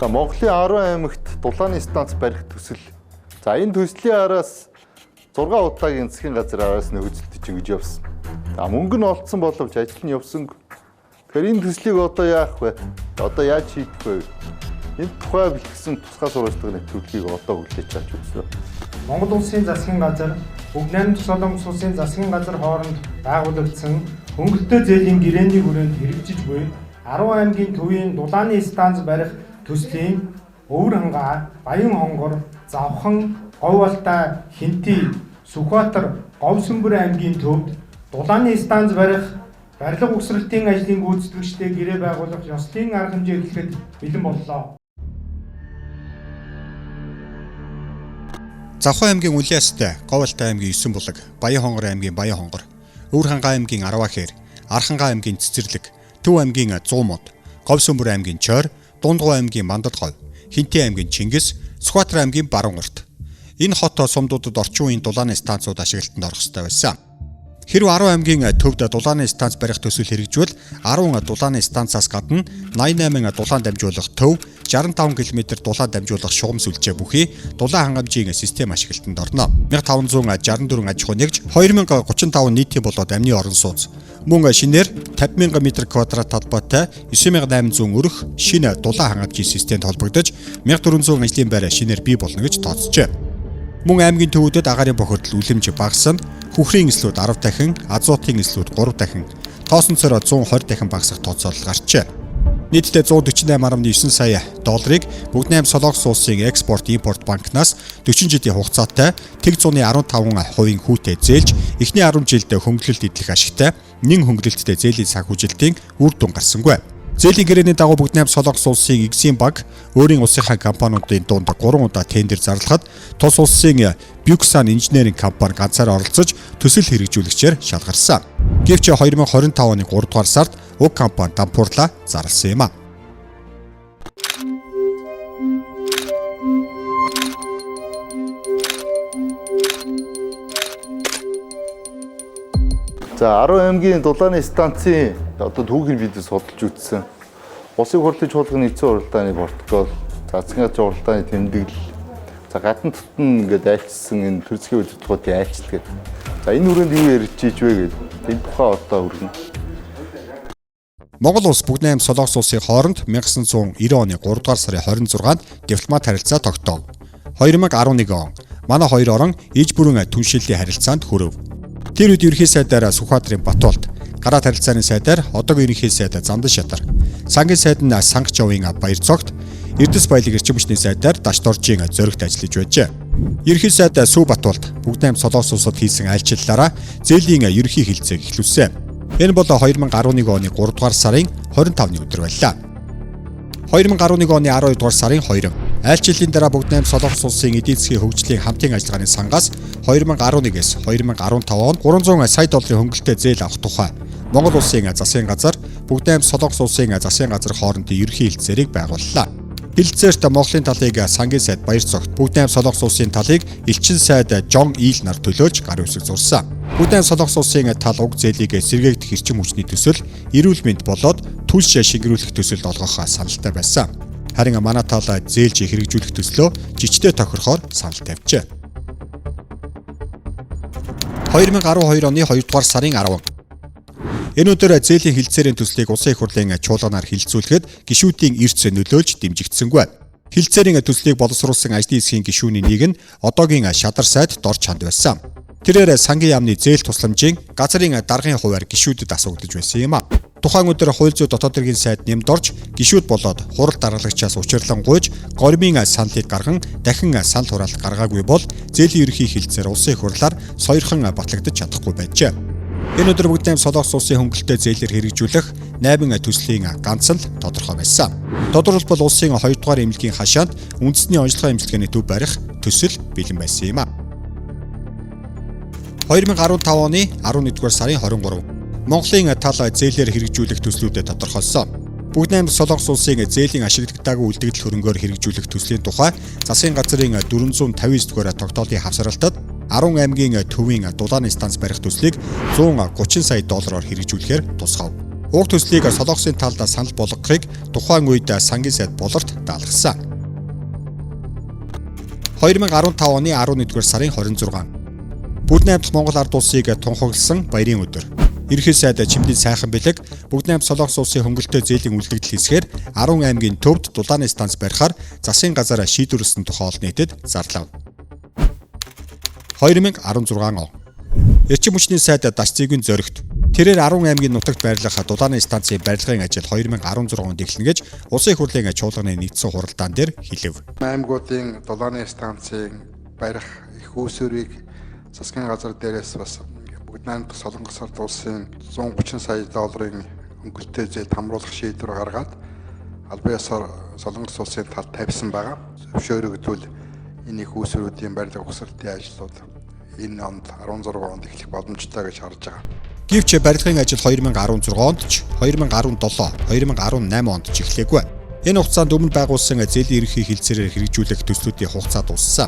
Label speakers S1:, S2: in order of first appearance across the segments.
S1: За Монголын 10 аймагт дулааны станц барих төсөл. За энэ төслийн араас 6 удаагийн засгийн газар араас нь хөдөлтөж ингэж явсан. За мөнгө нь олдсон боловч ажил нь явсангүй. Тэгэхээр энэ төслийг одоо яах вэ? Одоо яаж шийдэх вэ? Энэ тухай бэлтгэсэн тусгай сурвалжлагын нэвтрүүлгийг одоо хүлээж авч үзсэн.
S2: Монгол Улсын засгийн газар, Бүгд найрамд Солонгос Улсын засгийн газар хооронд байгуулагдсан хөнгөлөлтөө зээлийн гэрээний хүрээнд хэрэгжиж буй 10 аймгийн төвийн дулааны станц барих төслийн Өвөр хангаа, Баян хонгор, Завхан, Говьалтай, Хинти, Сүхбаатар, Говьсөнбөр аймгийн төвд дулааны станц барих барилга угсралтын ажлын гүйцэтгэгчтэй гэрээ байгуулах ёслолын арга хэмжээ эхлэхэд бэлэн боллоо.
S3: Завхан аймгийн Улиастай, Говьалтай аймгийн Есүнбулаг, Баян хонгор аймгийн Баян хонгор, Өвөр хангаа аймгийн Арвахэр, Архангаа аймгийн Цэцэрлэг, Төв аймгийн 100 мод, Говьсөнбөр аймгийн Чойр, Дундгой аймгийн Мандалгой, Хинти аймгийн Чингис, Сүхбаатар аймгийн Баруунгарт. Энэ хот сумдуудад орчин үеийн дулааны станцууд ашиглалтанд орох ёстой байсан. Хэрв 10 аймгийн төвд дулааны станц барих төсөл хэрэгжүүл 10 дулааны станцаас гадна 88 дулаан дамжуулах төв, 65 км дулаан дамжуулах шугам сүлжээ бүхий дулаан хангамжийн систем ашиглалтанд орно. 1564 аж ахуй нэгж 2035 нийтийн болоод амны орон сууц. Мөн шинээр 50,000 м2 талбайтай 9800 өрх шинэ дулаан хангамжийн системд холбогдож 1400 ажлын байр шинээр бий болно гэж тооцжээ. Мөн аймгийн төвүүдэд агаарын бохирдол үлэмж багассан, хөхрийн эслүүд 10 дахин, азотын эслүүд 3 дахин, тоосон цороо 120 дахин багасах тооцоолол гарчээ. Нийтдээ 148.9 сая долларыг Бүгд найрамд Солонгос улсын Экспорт-импорт банкнаас 40 жилийн хугацаатай тэг 115% хүүтэй зээлж, эхний 10 жилд хөнгөлөлт идэх ашигтай, нэн хөнгөлөлттэй зээлийн санхүүжилтийн үр дүн гарсангүй. Зээлийн гэрээний дагуу Бүгд найрамд Солонгос улсын Exim банк өөрийн улсынхаа компаниудын дунд 3 удаа тендер зарлахад тус улсын Buxan инженеринг компани ганцаараа оролцож төсөл хэрэгжүүлэгчээр шалгарсан. Гэвч 2025 оны 3 дугаар сард уг компани дампуурлаа зарласан юм а.
S1: За 10 аймгийн дулааны станцын одоо түүхийг бид судалж үзсэн. Улсын хурлын чуулганы эцсийн уралдааны протокол, засгийн газрын уралдааны тэмдэглэл, за гадна тутан ингээд айлчсан энэ төрөлхтний удирдлагуудын айлчлал. За энэ хүрээнд юу ярьж ийж вэ гэдэг энэ тухай одоо хүргэнэ.
S3: Монгол улс Бүгд найрамд Солонгос улсын хооронд 1990 оны 3 дугаар сарын 26-нд дипломат харилцаа тогтоов. 2011 он манай хоёр орон иж бүрэн түншлэлийн харилцаанд хүрэв. Тэр үед ерөнхий сайдаар Сүхбаатарын Батуулд, гараад харилцааны сайдаар одоогийн ерөнхий сайд Зандан Шадар, сангийн сайд нь Сангч Овын Баярцогт, Эрдэс баялаг эрчим хүчний сайдаар Дашторжийн зоригт ажиллаж байжээ. Ерөнхий сайд Сүү Батуулд Бүгд найрамд Солонгос улсад хийсэн айлчлалаараа зээлийн ерөнхий хилцээг эхлүүлсэн. Энэ бол 2011 оны 3 дугаар сарын 25-ны өдөр байлаа. 2011 оны 12 дугаар сарын 2 айлчлалын дараа Бүгд найрамд Солонгос улсын эдийн засгийн хөгжлийн хамтын ажиллагааны сангаас 2011-с 2015 онд 300 сая долларын хөнгөлөлтөд зээл авах тухай Монгол улсын засгийн газар Бүгд найрамд Солонгос улсын засгийн газар хоорондын ерөнхий хилцээрийг байгууллаа. Хилцээрт Монголын талыг сангийн сайд Баярцогт, Бүгд найрамд Солонгос улсын талыг элчин сайд Жон Ил нар төлөөлж гарын үсэг зурсан. Бүгд найрамд Солонгос улсын тал уг зээлийг сэргээгдэх эрчим хүчний төсөл, эрүүл мэнд болоод түлш шингэрүүлэх төсөлд олгох саналтай байсан. Харин манай тал зээлж хэрэгжүүлэх төслөө жижигтэй тохирохоор санал тавьжээ. 2012 оны 2 дугаар сарын 10. Энэ өдөр зээлийн хилцээрийн төслийг улсын их хурлын чуулганаар хилцүүлэхэд гишүүдийн эрс нөлөөлж дэмжигдсэнгүй. Хилцээрийн төслийг боловсруулсан ажлын хэсгийн гишүүний нэг нь одоогийн Шадар сайд Дор Чанд байсан. Тэрээр сангийн яамны зээл тусламжийн газрын даргын хуваар гишүүдэд асуугдаж байсан юм а. Тухайн өдөр хууль зүйн дотоод хэргийн сайд нэмд орж гишүүд болоод хурал даргалагчаас учирлан гуйж гормын саналыг гарган дахин санал хураалт гаргаагүй бол зээлийн ерөнхий хилцээр улсын их хурлаар сойрхон батлагдаж чадахгүй байжээ. Энэ өдөр Бүгд найрамд Солонгос улсын хөнгөлөлтөд зээлээр хэрэгжүүлэх 8 төслийн ганц л тодорхой байсан. Тодорхойлбол улсын 2 дугаар эмнэлгийн хашаанд үндэсний онцлогоо эмчилгээний төв барих төсөл бэлэн байсан юм а. 2015 оны 11-р сарын 23 Монголын тал зээлээр хэрэгжүүлэх төслүүдэд тодорхойлсон. Бүгд найрамд Солонгос улсын зээлийн ашиглагдаагүй үлдэгдэл хөрөнгөөр хэрэгжүүлэх төслийн тухай засгийн газрын 459-р тогтоолын хавсралтад 10 аймгийн төвийн дулааны станц барих төслийг 130 сая доллараар хэрэгжүүлэхээр тусгав. Уг төслийг солонгосын талд санал болгохыг тухайн үед сангийн сайд болорт даалгасан. 2015 оны 11-р сарын 26. Бүгд найрамдах Монгол ард улсыг тунхагласан баярын өдөр. Ерөнхий сайд Чимдийн сайхан бэлэг бүгд найрамдах Солонгос улсын хөнгөлөлтөө зээлийн үлдэгдэл хийсгээр 10 аймгийн төвд дулааны станц барихаар засгийн газар шийдвэрлсэн тухай олон нийтэд зарлав. 2016 он. Эрчим хүчний сайд Дач Цэгийн зоригт тэрээр 10 аймгийн нутагт байрлах дулааны станцын барилгын ажил 2016 онд эхэлнэ гэж Улсын их хурлын чуулганы нэгдсэн хуралдаан дээр хэлэв.
S4: Аймагуудын дулааны станцын барих их үүсвэрийг засгийн газар дээрээс бас бүгд найрамдах Солонгос ард улсын 130 сая долларын хөнгөлөлтөө зээл хамруулах шийдвэр гаргаад албан ёсоор Солонгос улсын талд тавьсан байгаа. Зөвшөөрөгдвөл энэ их үүсвэрүүдийн барилга ухсралтын ажлууд энэ онд 16 онд эхлэх боломжтой гэж харж байгаа.
S3: Гэвч барилгын ажил 2016 онд ч 2017, 2018 онд ч эхлэегүй. Энэ хугацаанд өмнө байгуулсан зээлийн ерөнхий хэлцээрээр хэрэгжүүлэх төслүүдийн хугацаа дууссан.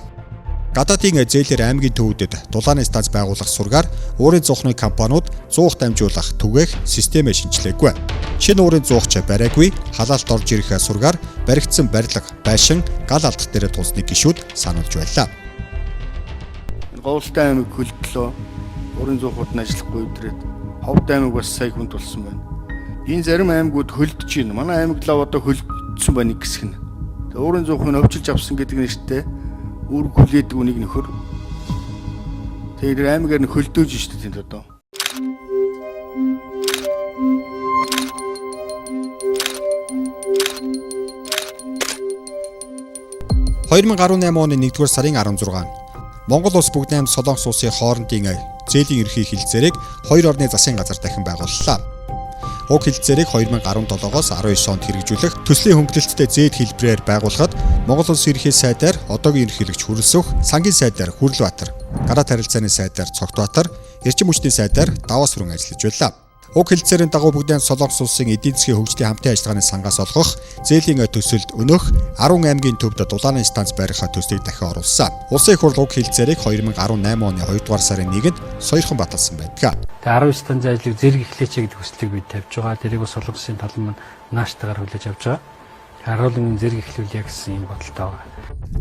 S3: Гадаадын зээлээр аймгийн төвүүдэд дулааны станц байгуулах сургаар уурын зуухны компаниуд зуух дамжуулах түгээх системээ шинжилгээгүй. Шинэ уурын зуухч бариагүй халаалт орж ирэх сургаар баригдсан барилга, байшин, гал алдах дээр тулсныг гишүүд сануулж байлаа.
S5: Говьлтай аймаг хөлтлөө уурын зуухуд нь ажиллахгүй өдрөөд Ховд аймаг бас сая хүнд болсон байна. Энэ зарим аймагуд хөлдөж байна. Манай аймаг л одоо хөлдсөн байна гисэх нь. Уурын зуухыг өвчилж авсан гэдэг нэртэй үр хүлээдэг үнийг нөхөр. Тэгэхээр аймагаар нь хөлдөөж штэ тэнд одоо.
S3: (2018 оны 1-р сарын 16). Монгол улс бүгд найрамдах Солонгос улсын хоорондын зээлийн ерөнхий хэлцээрийг хоёр орны засгийн газар дахин байгууллаа. Уг хэлцээрийг 2017-оос 19 онд хэрэгжүүлэх төслийн хөнгөлөлттэй зээд хэлбэрээр байгуулахад Монгол улсын ерөнхий сайдаар одоогийн ерөнхийлөгч Хүрэлсүх, сангийн сайдаар Хүрлбаатар, гадаад харилцааны сайдаар Цогтбаатар, эрчим хүчний сайдаар Даваас хүрэн ажиллаж байлаа. Уг хэлцээрийн дагуу бүгд найрамдах Солонгос улсын эдийн засгийн хөгжлийн хамтын ажиллагааны сангаас олгох зээлийн төсөлд өнөөх 10 аймгийн төвд дулааны станц барих төслийг дахин оруулсан. Улсын их хурл уг хэлцээрийг 2018 оны 2-р сарын 1-нд сойрхон баталсан байдаг.
S6: Тэгээ 10 станцын ажлыг зэрэг эхлэеч гэдэг хүслийг бид тавьж байгаа. Тэрийг бас Солонгосын тал маань нааштайгаар хүлээж авч байгаа. Харуулын зэрэг эхлүүлье гэсэн юм бодолтой байгаа.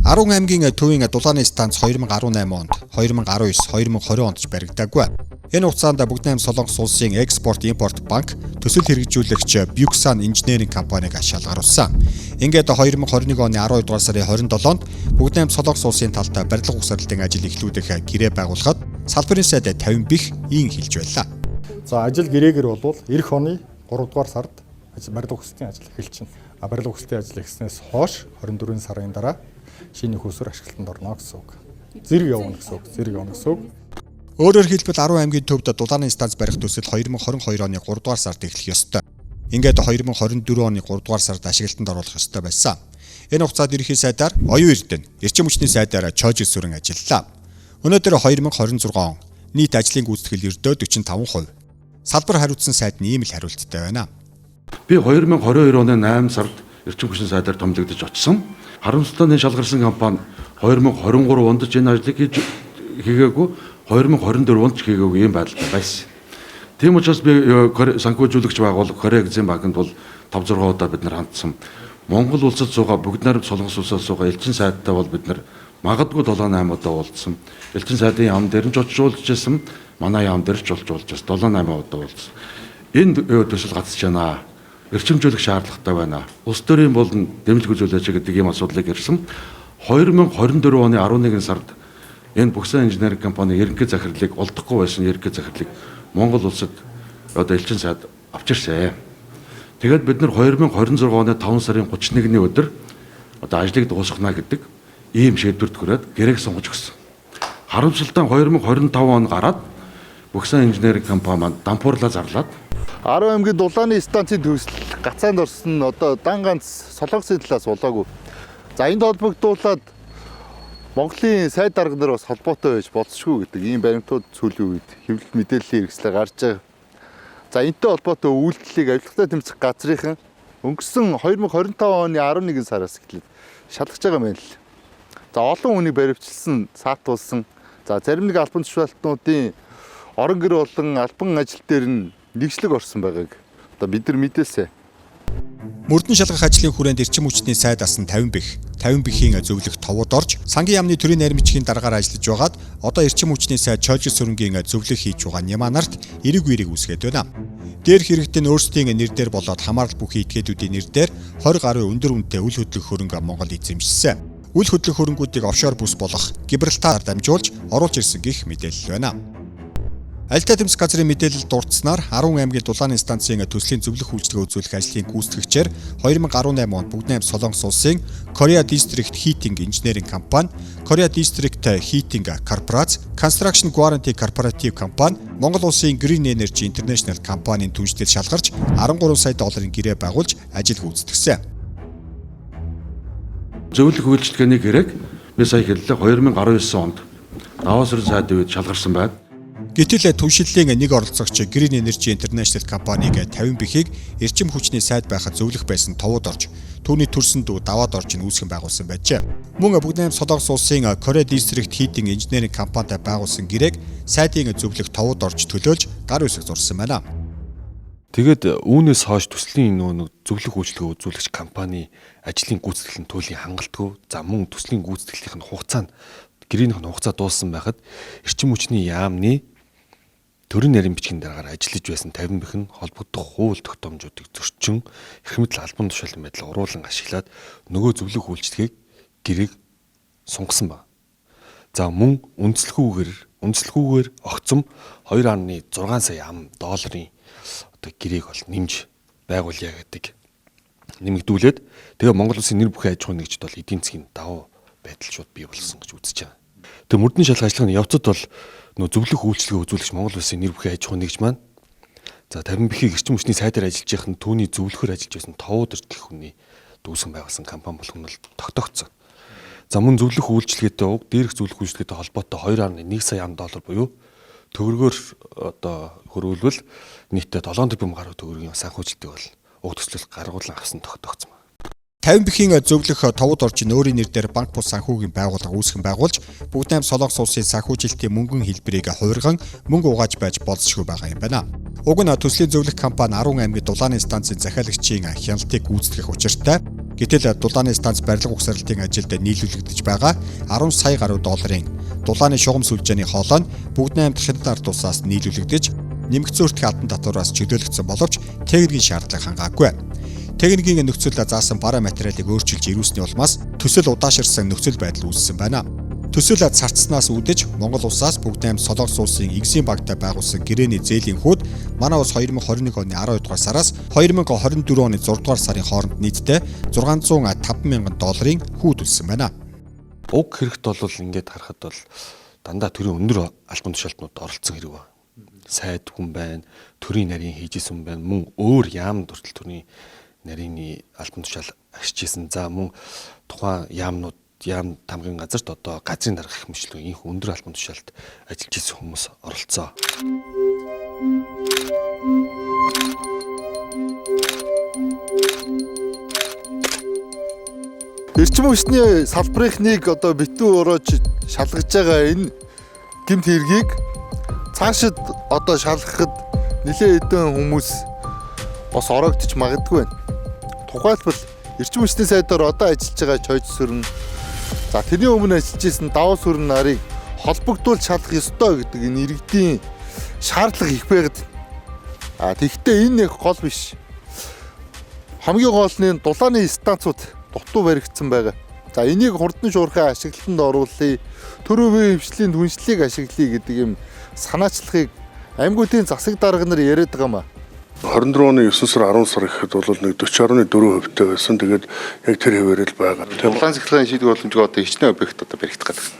S3: 10 аймгийн төвийн дулааны станц 2018 онд, 2019, 2020 онд ч баригдаагүй. Энэ хугацаанд бүгд найрамдах Солонгос улсын Экспорт-Импорт банк төсөл хэрэгжүүлэгч Buxan инженеринг компанийг шалгаруулсан. Ингээд 2021 оны 12 дугаар сарын 27-нд бүгд найрамдах Солонгос улсын талд барилга ухсралтын ажил эхлүүлэх гэрээ байгуулахад салбарын сайд 50 бих ийн хэлж байлаа.
S7: За ажил гэрээгээр бол эх оны 3 дугаар сард барилга ухсралтын ажил эхэлчихнэ. Барилга ухсралтын ажил эхэлснээс хойш 24 сарын дараа шинэ их усвар ашиглалтанд орно гэсэн үг. Зэрэг явна гэсэн үг.
S3: Өөрөөр хэлбэл 10 аймгийн төвд дулааны станц барих төсөл 2022 оны 3 дугаар сард эхлэх ёстой. Ингээд 2024 оны 3 дугаар сард ашиглалтанд оруулах ёстой байсан. Энэ хугацаанд ерөнхий сайдаар оюун эрдэнэ, эрчим хүчний сайдаар Чожил сүрэн ажиллалаа. Өнөөдөр 2026 он нийт ажлын гүйцэтгэл ердөө 45%. Салбар хариуцсан сайд нь ийм л хариулттай байна.
S8: Би 2022 оны 8 сард эрчим хүчний сайдаар томилогдож очсон. Харамсалтай нь шалгарсан компани 2023 онд ч энэ ажлыг хийгээгүй, 2024 онд ч хийгээгүй юм байдалтай байсан. Тийм учраас би санхүүжүүлэгч байгууллага Корея Экзим банкнд бол 5-6 удаа бид нар хандсан. Монгол улсад суугаа бүгд найрамдах Солонгос улсад суугаа элчин сайдтай бол бид нар магадгүй 7-8 удаа уулзсан. Элчин сайдын яам дээр нь ч очиж уулзсан, манай яам дээр ч уулзсан 7-8 удаа уулзсан. Энэ төсөл гацж байна. Эрчимжүүлэх шаардлагатай байна. Улс төрийн болон дэмжлэг үзүүлэлт гэдэг ийм асуудлыг ирсэн. 2024 оны 11 сард энэ Buxan инженеринг компани ерөнхий захирлыг олдохгүй байсан ерөнхий захирлыг Монгол улсад одоо элчин сайд авчирсан. Тэгээд бид нар 2026 оны 5 сарын 31-ний өдөр одоо ажлыг дуусгана гэдэг ийм шийдвэрт хүрээд гэрээг сонгож өгсөн. Харамсалтай 2025 он гараад Buxan инженеринг компани маань дампуурлаа зарлаад
S1: 10 аймгийн дулааны станцын төсөл гацаанд орсон нь одоо дан ганц Солонгосын талаас болоогүй. За энд холбогдуулаад Монголын сайд дарга нар бас холбоотой байж болцшгүй гэдэг ийм баримтууд сүүлийн үед хэвлэл мэдээллийн хэрэгслээр гарч байгаа. За энэтэй холбоотой үйлдэлийг авилгатай тэмцэх газрынхан өнгөрсөн 2025 оны 11 сараас эхлээд шалгаж байгаа юм байна л. За олон хүнийг баривчилсан, саатуулсан. За зарим нэг албан тушаалтнуудын орон гэр болон албан ажил дээр нь нэгжлэг орсон байгааг Одоо бид нар мэдээсэй.
S3: Мөрдөн шалгах ажлын хүрээнд эрчим хүчний сайд асан 50 бэхийн зөвлөх товод орж сангийн яамны төрийн нарийн дараагаар ажиллаж байгаад одоо эрчим хүчний сайд Чойжил сүрэнгийн зөвлөх хийж байгаа Няманарт эрэг үерийг үүсгээд байна. Дээрх иргэдийн өөрсдийн нэр дээр болоод хамаарал бүхий этгээдүүдийн нэр дээр 20 гаруй өндөр үнэтэй үл хөдлөх хөрөнгө Монгол эзэмшсэн. Үл хөдлөх хөрөнгүүдийг офшор бүс болох Гибралтаар дамжуулж оруулж ирсэн гэх мэдээлэл байна. Альтай тэмцэх газрын мэдээлэл дурдсанаар 10 аймгийн дулааны станцын төслийн зөвлөх үйлчлэгээ үзүүлэх ажлын гүйцэтгэгчээр 2018 онд Бүгднайм Солонгос улсын Korea District Heating Engineering компани, Korea District Heating Corporation, Construction Guarantee Corporative компани, Монгол улсын Green Energy International компанийн түншлэл шалгарч 13 сая долларын гэрээ байгуулж ажил гүйцэтгсэн.
S8: Зөвлөх үйлчлэгээний гэрээг би сая хэллээ 2019 онд Даваа сүрэн сайдын үед шалгарсан байна.
S3: Гэтэл түншлэлийн нэг оролцогч Green Energy International компаниг 50 бэхийг эрчим хүчний сайд байхад зөвлөх байсан товод орж түүний төрсөн дүү даваад орж үүсгэн байгуулсан байжээ. Мөн Бүгднайм Солонгос улсын Korea District Heating Engineering компанитай байгуулсан гэрээг сайдын зөвлөх товод орж төлөөлж гар үсэг зурсан байна.
S9: Тэгээд үүнээс хойш төслийн нөгөө зөвлөх үйлчлэгээ үзүүлэгч компани ажлын гүйцэтгэлийн төлөвийн хангалтгүй за мөн төслийн гүйцэтгэлийнх нь хугацаанд гэрээнийх нь хугацаа дууссан байхад эрчим хүчний яамны төрийн нарийн бичгийн дараагаар ажиллаж байсан 50 бэх нь холбогдох хууль тогтоомжуудыг зөрчин эрх мэдэл албан тушаалын байдлаар уруулан ашиглаад нөгөө зөвлөх үйлчлэгийг гэрээг сунгасан ба. За мөн үндэслэхүүгээр огцом 2.6 сая $, одоо гэрээг бол нэмж байгуулъя гэдэг нэмэгдүүлээд тэгээ Монгол улсын нэр бүхий аж ахуйн нэгжид бол эдийн засгийн давуу байдал шууд бий болсон гэж үзэж байгаа. Тэгээ мөрдөн шалгах ажлын явцад бол нөө зөвлөх үйлчлэгээ үзүүлэгч Монгол улсын нэр бүхий аж ахуйн нэгж маань за 50 бэхийг эрчим хүчний сайдаар ажиллаж байхад нь түүний зөвлөхөр ажиллаж байсан товод эрдэх хүний дүүсэн байгуулсан компани болох нь тогтогдсон. За мөн зөвлөх үйлчлэгээтэй уг дээрх зөвлөх үйлчлэгээтэй холбоотой 2.1 сая $, буюу төгрөгөөр одоо хөрвүүлбэл нийтдээ 7 тэрбум гаруй төгрөгийн санхүүжилтийг бол уг төслөөр гаргуулсан авсан тогтогдсон.
S3: 50 бэхийн зөвлөх товод орж өөрийн нэр дээр банк бус санхүүгийн байгууллага үүсгэн байгуулж Бүгднайм Солонгос улсын санхүүжилтийн мөнгөн хэлбэрийг хувирган мөнгө угааж байж болцсохгүй байгаа юм байна. Уг нь төслийн зөвлөх компани 10 аймгийн дулааны станцын захиалагчийн хяналтыг гүйцэтгэх учиртай. Гэтэл дулааны станц барилга угсралтын ажилд нийлүүлэгдэж байгаа 10 сая гаруй $-ын дулааны шугам сүлжээний хоолой нь Бүгднайм дахин ард тусаас нийлүүлэгдэж нэмэгдсэн өртгөө албан татвараас чөлөөлөгдсөн боловч техникийн шаардлага хангаагүй. Техникийн нөхцөл заасан бараа материалыг өөрчилж ирүүлсний улмаас төсөл удаашрсан нөхцөл байдал үүссэн байна. Төсөл царцснаас үүдэж Монгол улсаас Бүгднайм Солонгос улсын Экзим банктай байгуулсан гэрээний зээлийн хүүд манай улс 2021 оны 12 дугаар сараас 2024 оны 6 дугаар сарын хооронд нийтдээ $605,000 хүү төлсөн байна.
S9: Уг хэрэгт бол ингээд харахад бол дандаа төрийн өндөр албан тушаалтнууд оролцсон хэрэг ба. Сайд хүн байна, төрийн нарийн хийжсэн хүн байна, мөн өөр яам хүртэл төрийн нарийн албан тушаал ашижсэн. За мөн тухайн яам тамгын газарт одоо газрын дарга гэх мэтлэн их өндөр албан тушаалд ажиллаж исэн хүмүүс оролцсон.
S1: Эрчим хүчний салбарынхныг одоо битүү ороож шалгаж байгаа энэ гэмт хэргийг цаашид одоо шалгахад нэлээд хэдэн хүмүүс бас ороогдож магадгүй байна. Тухайлбал эрчим хүчний сайдаар одоо ажиллаж байгаа Чойжил сүрэн за тэрний өмнө ажиллаж исэн даваа сүрэн нарыг холбогдуулж шалгах ёстой гэдэг энэ иргэдийн шаардлага их байгаад. Тэгэхдээ энэ нэг гол биш. Хамгийн гол нь дулааны станцууд дутуу баригдсан байгаа. За энийг хурдан шуурхай ашиглалтанд оруулъя. Төрөвийн хвшлийн түншлэлийг ашиглая гэдэг юм санаачлагыг аймагуудын засаг дарга нар яриад байгаа маа.
S10: 24 оны 9 сар 10 сар гэхэд бол нэг 40.4% байсан. Тэгээд яг тэр хэвээрээ л байгаа.
S1: Дулаан цэглэгийн шийдвэр боломжгүй одоо хичнээн объект одоо баригдах гэдэг.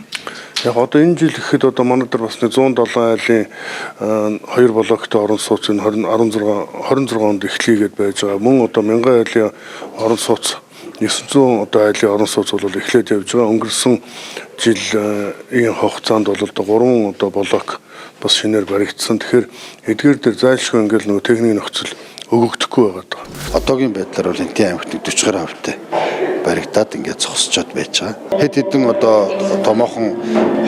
S10: Яг одоо энэ жил гэхэд одоо манай дээр бас 107 айлын 2 блоктой орон сууц нь 26 онд эхлэгээд байж байгаа. Мөн одоо 1000 айлын орон сууц 900 одоо айлын орон сууц бол эхлээд явж байгаа. Өнгөрсөн жилийн хугацаанд бол 3 одоо блок бас шинээр баригдсан. Тэгэхээр эдгээр дээр зайлшгүй ингээл нөгөө техникийн нөхцөл өгөгдөхгүй байгаа даа.
S11: Одоогийн байдлаар бол Энтийн аймагт 40%-тай
S5: баригдаад ингээд зогсчод байж байгаа. Хэд хэдэн одоо томоохон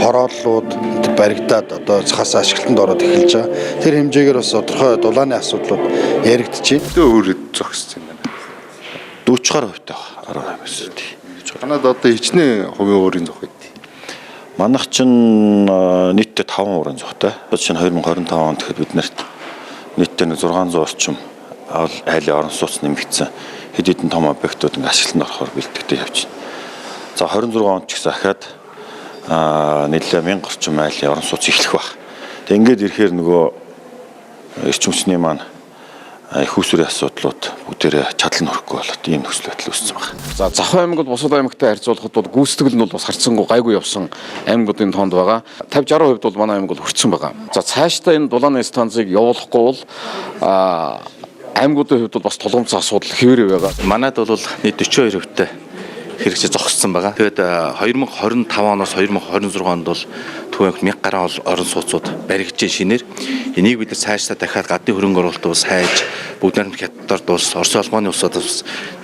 S5: хорооллууд баригдаад одоо цахаас ашиглалтанд ороод эхэлж байгаа. Тэр хэмжээгээр бас тодорхой дулааны асуудлууд яригдчихээн.
S1: Тэ өөрөө зогссон юм байна.
S5: 40 гаруй хувьтай байгаа 18%.
S1: Танад одоо хичнээн хувийн өөрийн зох байд.
S5: Манайх чинь нийтдээ 5 уран зохтой. Жишээ нь 2025 онд гэхэд бид нарт нийтдээ 600 орчим айлын орон сууц нэмэгдсэн хэд хэдэн том объектууд ингээ ашиглалтанд орохоор бэлтгэдэг явж байна. За 26 онд ч гэсэн ахаад нийлээ 1000 орчим айлын орон сууц эхлэх баг. Тэг ингээд ирэхээр нөгөө эрчим хүчний маань их усрын асуудлууд бүгдээрээ чадал нөрөхгүй болоод ийм нөхцөл байдал үүссэн байна.
S11: За Завхан аймагт бусад аймагтай харьцуулахад бол гүйцэтгэл нь бол бас харьцангуй гайгүй явсан аймагуудын тоонд байгаа. 50-60% бол манай аймаг бол хүрсэн байгаа. За цаашдаа энэ дулааны станцыг явуулахгүй бол аймагуудын хувьд бол бас тулгымцсан асуудал хэвээр байгаа.
S12: Манайд бол нийт 42%-тай хэрэгжиж зогссон байгаа. Тэгээд 2025 оноос 2026 онд бол Төв аймагт 1000 гаруй орон сууцуд баригдж шинээр энийг бид цаашдаа дахиад гадны хөрөнгө оруулалт ус хайж бүгд найрамд хятадд улс Орос улманы улсууд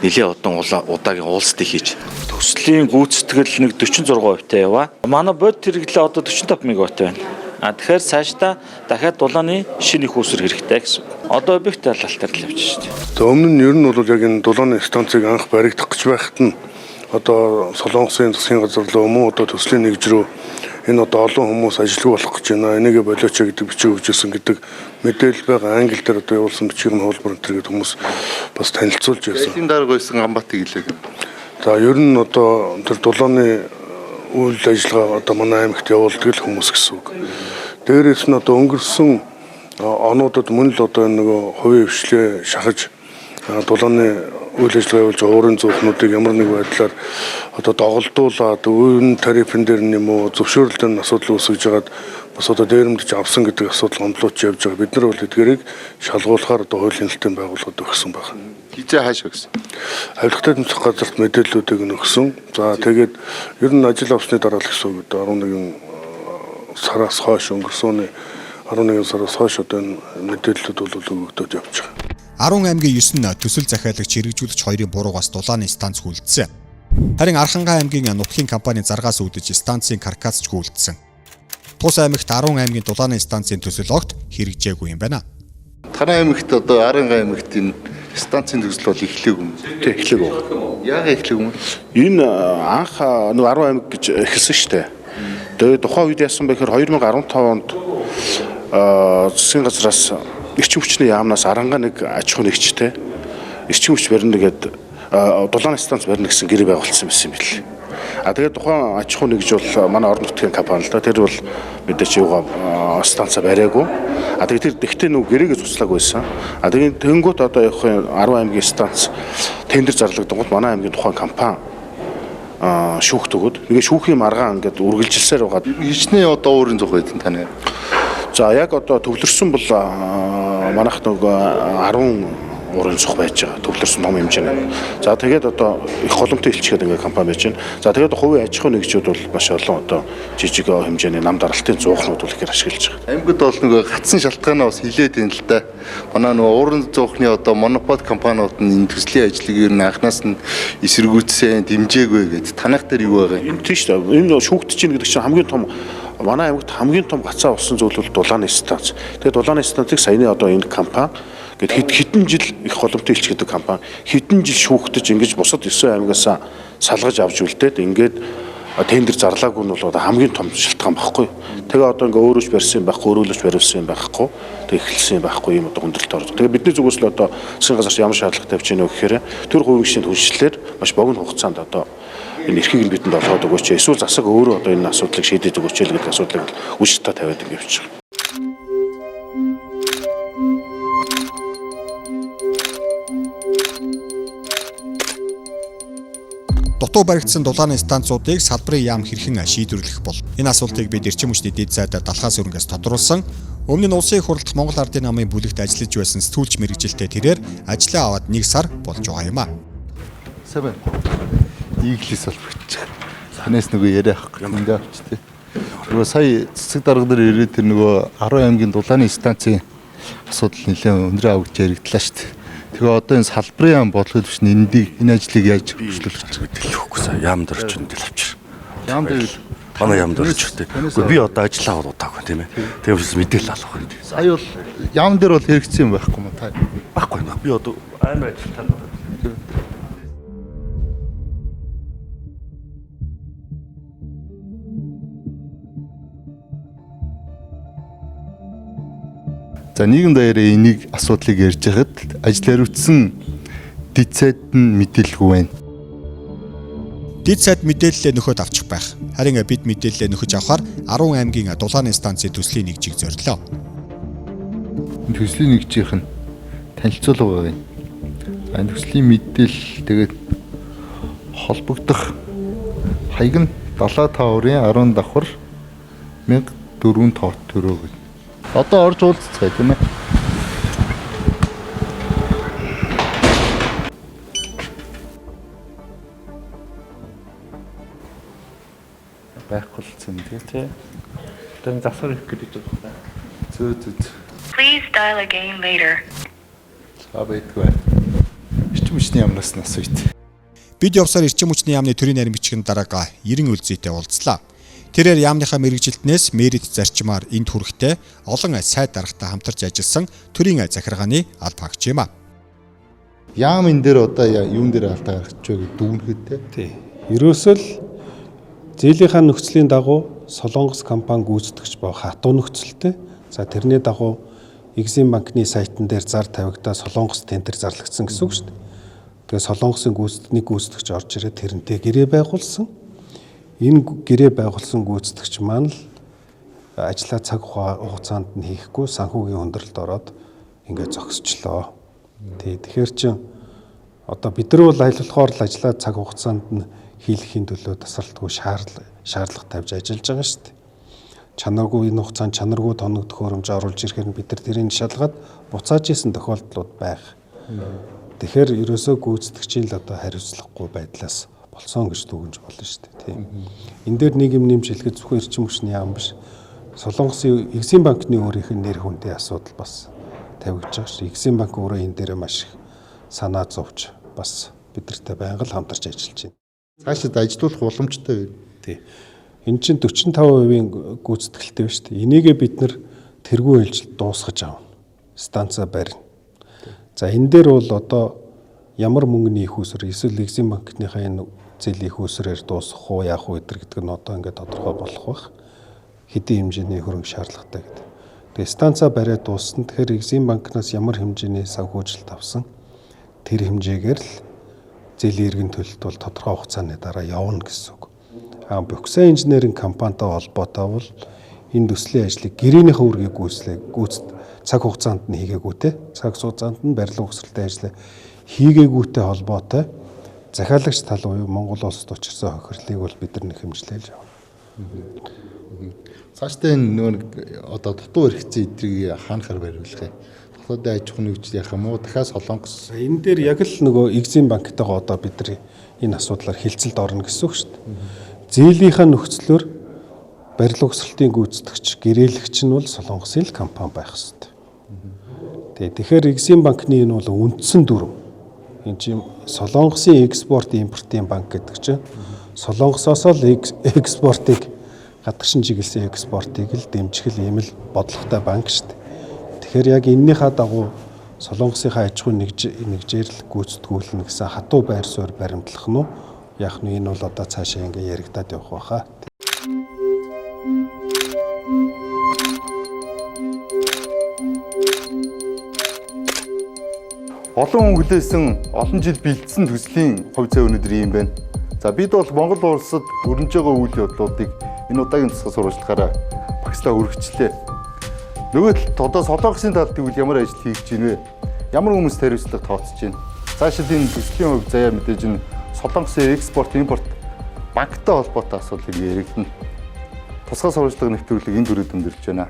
S12: нэлээд удаагийн уулзалт хийж
S13: төслийн гүйцэтгэл нэг 46%-тай яваа. Манай бодит хэрэглээ одоо 45 мегаватт байна. Тэгэхээр цаашдаа дахиад дулааны шинэ их усэр хэрэгтэй гэсэн. Одоо объект алалтаар л явж шүү дээ.
S10: Тэгээ өмнө нь ер нь бол яг энэ дулааны станцыг анх баригдах гэж байхад нь одоо Солонгосын засгийн газар руу мөн одоо төслийн нэгж рүү энэ одоо олон хүмүүс ажилгүй болох гэж байна. Энийгээ болооч гэдэг бичиг өгчээсэн гэдэг мэдээлэл байгаа. Англи дээр одоо явуулсан бичгийн хуулбар энэ гэдэг хүмүүс бас танилцуулж байсан.
S1: Элийн дарга байсан Амбатыг хэлээ.
S10: За ер нь одоо тэр дулааны үйл ажиллагаа одоо манай аймагт явуулдаг л хүмүүс гэсэн үг. Дээрээс нь одоо өнгөрсөн онуудад мөн л одоо нөгөө хувийн хвшлээ шахаж дулааны үйл ажиллагаа явуулж өөрийн зөвхнүүдийг ямар нэг байдлаар одоо доголдуулаад үн тарифын дээр нэм үү зөвшөөрөл дээр нь асуудал үүсгэж хагаад бас одоо дээрэмдэж авсан гэдэг асуудал гомдлооч явж байгаа. Бид нар бол эдгээрийг шалгуулахаар одоо хуулийн хэлтийн байгууллагад өгсөн байна.
S1: Хизээ хаашаа гэсэн.
S10: Авилгатай тэмцэх газарт мэдээллүүдийг өгсөн. За тэгээд ер нь ажил авсны дараа л гэсэн үг. 11 сараас хойш өнгөрсөн 11 сараас хойш одоо мэдээллүүд бол өгөгдөж явж байгаа.
S3: 10 аймгийн 9 төсөл захиалагч хэрэгжүүлэгч 2-ын буруугаас дулааны станц хүлдсэн. Харин Архангай аймгийн нутгийн компани заргаас үүдэж станцын каркас ч хүлдсэн. Тус аймагт 10 аймгийн дулааны станцын төсөл огт хэрэгжээгүй юм байна.
S1: Танай аймагт одоо Архангай аймагт энэ станцын төсөл бол эхлэегүй юм.
S5: Тэг эхлэегүй.
S1: Яагаад эхлэегүй юм?
S5: Энэ анх 10 аймаг гэж эхэлсэн шүү дээ. Тэгээд тухайн үед яасан бэ гэхээр 2015 онд засгийн газраас эрчим хүчний яамнаас Аранга нэг аж ахуй нэгжтэй эрчим хүч барина гэдэг дулааны станц барина гэсэн гэрээ байгуулсан байсан юм бэл. Тэгээд тухайн аж ахуй нэгж бол манай орон нутгийн компани л да. Тэр бол мэдээч юугаа станцаа бариагүй. Тэгээд тэр тэгтээ нүг гэрээгээ цуцлаагүй байсан. Тэгээд тэнгуут одоо яг 10 аймгийн станц тендер зарлагдсан манай аймгийн тухайн компани шүүхт өгöd. Тэгээ шүүхийн маргаан ингээд үргэлжилсээр байгаа.
S1: Хичнээн одоо өөрийн зох байдэн тань.
S5: За яг одоо төвлөрсөн бол манайх нэг 10 уран зох байж байгаа. Төвлөрсөн том хэмжээний. За тэгээд одоо их голомтой хэлчихэд ингээ компани байж байна. За тэгээд хувийн аж ахуй нэгжүүд бол маш олон одоо жижиг хэмжээний нам даралтын зуухнууд бол ихээр ашиглаж байгаа.
S1: Аймагт бол нөгөө гацсан шалтгаанаа бас хилээд байна л да. Манай нөгөө уран зохны одоо монопол компаниуд нь энэ төслийн ажлыг ер нь анханаас нь эсэргүүцсэн, дэмжээгүй гэдэг. Танах дээр юу байгаа юм?
S5: Энэ тийш үү. Энэ шүүгдэж чинь гэдэг чинь хамгийн том манай аймагт хамгийн том гацаа болсон зүйл бол дулааны станц. Тэгээд дулааны станцыг саяны одоо энэ компани гэд хэдэн жил их голомтой хэлч гэдэг компани хэдэн жил шүүхтэж ингэж бусад 9 аймагаас салгаж авч үлдээд ингээд тендер зарлаагүй нь бол одоо хамгийн том шалтгаан байхгүй. Тэгээ одоо ингээ өөрөөч барьсан байхгүй, өөрөөлөж бариулсан байхгүй. Тэгээ эхэлсэн байхгүй юм одоо хүндрэлт орж. Тэгээ бидний зүгээс л одоо засгийн газарт ямар шаардлага тавьж гинэ гэхээр тэр хувийн гишүүний түншлэлээр маш богино хугацаанд одоо энэ эрхийг нь бидэнд олгоод өгөөч. Эсвэл засаг өөрөө одоо энэ асуудлыг шийдэж өгөөч л гэдэг асуудлыг үн шатаа тавиад ингэ явж байгаа.
S3: Дутуу баригдсан дулааны станцуудыг салбарын яам хэрхэн шийдвэрлэх бол энэ асуултыг бид эрчим хүчний дэд сайд Далхаас өрнгөөс тодруулсан. Өмнө нь улсын их хурлд Монгол Ардын намын бүлэгт ажиллаж байсан сэтгүүлч мэргэжилтэй тэрээр ажлаа аваад 1 сар болж байгаа юм а.
S1: Сайн байна. Ийглээс олбогч. Санаас нөгөө яриа авах ингээ авч тээ. Нөгөө сая цэцэг дарга дээр ирээд тэр нөгөө 10 аймгийн дулааны станцын асуудал нэлээд өндөр авч яригдлаа шүү дээ. Тэгээ одоо энэ салбарын бодлого биш энэ ажлыг яаж хөгжүүлэх гэж
S14: хэлэхгүй сая яамд орж үндэл авчир.
S1: яамд
S14: Манай яамд орж өгтэй. Үгүй би одоо ажиллаа удаагүй тийм ээ. Тэгээ учраас мэдээлэл авах юм.
S1: сая бол яам дээр бол хэрэгцсэн юм байхгүй мó та.
S14: Баггүй наа. Би одоо амар ажилтаа.
S1: За нийгэм даяараа энийг асуудлыг ярьж хахад ажил хариуцсан дэд сайд нь мэдээлэлгүй байна.
S3: Дэд сайд мэдээлэлээ нөхөд авчих байх. Харин бид мэдээлэлээ нөхөж авахаар 10 аймгийн дулааны станцын төслийн нэгжийг зорилоо.
S1: Төслийн нэгжийнх нь танилцуулга байна. Энэ төслийн мэдээлэл тэгээд холбогдох хаяг нь 75-ын 10 давхар 1004 тоот төрөө гэж. Одоо орж уулзцгаая тийм ээ. Байхгүй л зэн тий. Тэр засвар их гэж байна. Зөө.
S15: Please dial again later.
S1: Абайтгүй. Эрчим хүчний яамнаас нас үйт.
S3: Бид явсаар эрчим хүчний яамны төрийн нарийн бичгийн дарга 90 үлзийтэй уулзлаа. Тэрээр яамныхаа мэрэгжилтнээс мэрит зарчмаар энд хүрэхтэй олон сайд даргатай хамтарч ажилласан төрийн захиргааны алба хагч юм а.
S1: Яам энэ дээр одоо юун дээр алдаа гаргаж байгаа гэдэг дүгнэхэд
S6: тий. Ерөөсөө л зээлийнхаа нөхцөлийн дагуу Солонгос компани гүйцэтгэгч ба хатуу нөхцөлтэй. За тэрний дагуу Exim банкны сайтн дээр зар тавигдаа Солонгос тендер зарлагдсан гэсэн үг шүү дээ. Тэгээ Солонгосын гүйцэтгэгч орж ирээд тэрнтэй гэрээ байгуулсан. Энэ гэрээ байгуулсан гүйцэтгэгч маань л ажлаа цаг хугацаанд нь хийхгүй санхүүгийн хүндрэлд ороод ингээд зогсчлоо. Тэгэхээр чин одоо бид нар бол аль болохоор л ажлаа цаг хугацаанд нь хийлгэхийн төлөө тасралтгүй шаардлага тавьж ажиллаж байгаа шүү дээ. Чанаргүй энэ хугацаанд чанаргүй тоног төхөөрөмж оруулж ирэхээр бид нар тэрийг шалгаад буцааж исэн тохиолдлууд байх. Тэгэхээр ерөөсөө гүйцэтгэгчийн л одоо хариуцлагагүй байдлаас болсон гэж дүгнж болно шүү дээ. Тийм. Энэ дээр нэг юм нэмж хэлэхэд зөвхөн эрчим хүчний яам биш. Солонгосын Exim банкны өөрийнх нь нэр хүндийн асуудал бас тавигдж байгаа шүү. Exim банк өөрөө энэ дээр маш их санаа зовж бас бидэртэй байнга л хамтарч ажиллаж байна.
S1: Цаашид ажилуулах боломжтой байна.
S6: Тий. Энэ чинь 45% гүйцэтгэлтэй байна шүү дээ. Энийгээ бид нэр тэргүй ээлжилт дуусгаж авна. Станцаа барина. За энэ дээр бол одоо ямар мөнгөний их усэр эсвэл Exim банкныхаа энэ зэлийн их усрээр дуусгах уу яах уу гэдэг нь одоо ингээд тодорхой болох байх. Хэдийн хэмжээний хөрөнгө шаардлагатай гэдэг. Тэгээ станцаа бариад дууссан. Тэгэхээр Exim банкнаас ямар хэмжээний санхүүжилт авсан тэр хэмжээгээр л зээлийн иргэн төлөлт бол тодорхой хугацааны дараа явна гэсэн үг. Бөхсөн инженерийн компанитай холбоотой бол энэ төслийн ажлыг гэрээнийхээ үргийг цаг хугацаанд нь хийгээгүүтэй. Цаг хугацаанд нь барилга угсралтай ажлаа хийгээгүүтэй холбоотой захиалагч тал буюу Монгол улсад учирсан хохирлыг бол бид нар хэмжлээл явна.
S1: Цаашдаа энэ нөгөө одоо дутуу хэрэгцээ эдрийг хаанахаар бариулах юм. Дотоодын аж ахуйн хүч яах юм уу? Дахиад Солонгос.
S6: Энэ дээр яг л нөгөө Exim банктайгаа одоо бид нар энэ асуудлаар хилцэлд орно гэсэн үг шүү дээ. Зээлийнхаа нөхцлөөр барилга угсралтын гүйцэтгэгч, гэрээлэгч нь бол Солонгосын л компани байх ёстой. Тэгэхээр Exim банкны энэ бол үндсэн дүрм. Энэ чинь Солонгосын экспорт импортын банк гэдэг чинь Солонгосоос л экспортыг гадагшин чиглэсэн экспортыг л дэмжих ийм л бодлоготой банк шүү дээ. Тэгэхээр яг энэнийхээ дагуу Солонгосынхаа аж ахуйн нэгжээр л гүйцэтгүүлнэ гэсэн хатуу байр суурь баримтлах нь яг нь энэ бол одоо цаашаа ингээ яригадаад явах байхаа.
S1: Олон хүн хүлээсэн, олон жил бэлдсэн төслийн хувь зай өнөдөр ийм байна. За бид бол Монгол улсад өрнөж байгаа үйл явдлуудыг энэ удаагийн тусгай сурвалжлахаараа багслаа өргөчлээ. Нөгөө талд одоо Солонгосын талд тэгвэл ямар ажил хийж гинэ вэ? Ямар хүмүүс хариуцлага тооцож байна? Цаашид энэ төслийн хувь заяа мэдээж нь Солонгосын экспорт, импорт банктай холбоотой асуудлыг яригдана. Тусгай сурвалжлага нэвтрүүлэг энэ төрөд өндөрлж байна.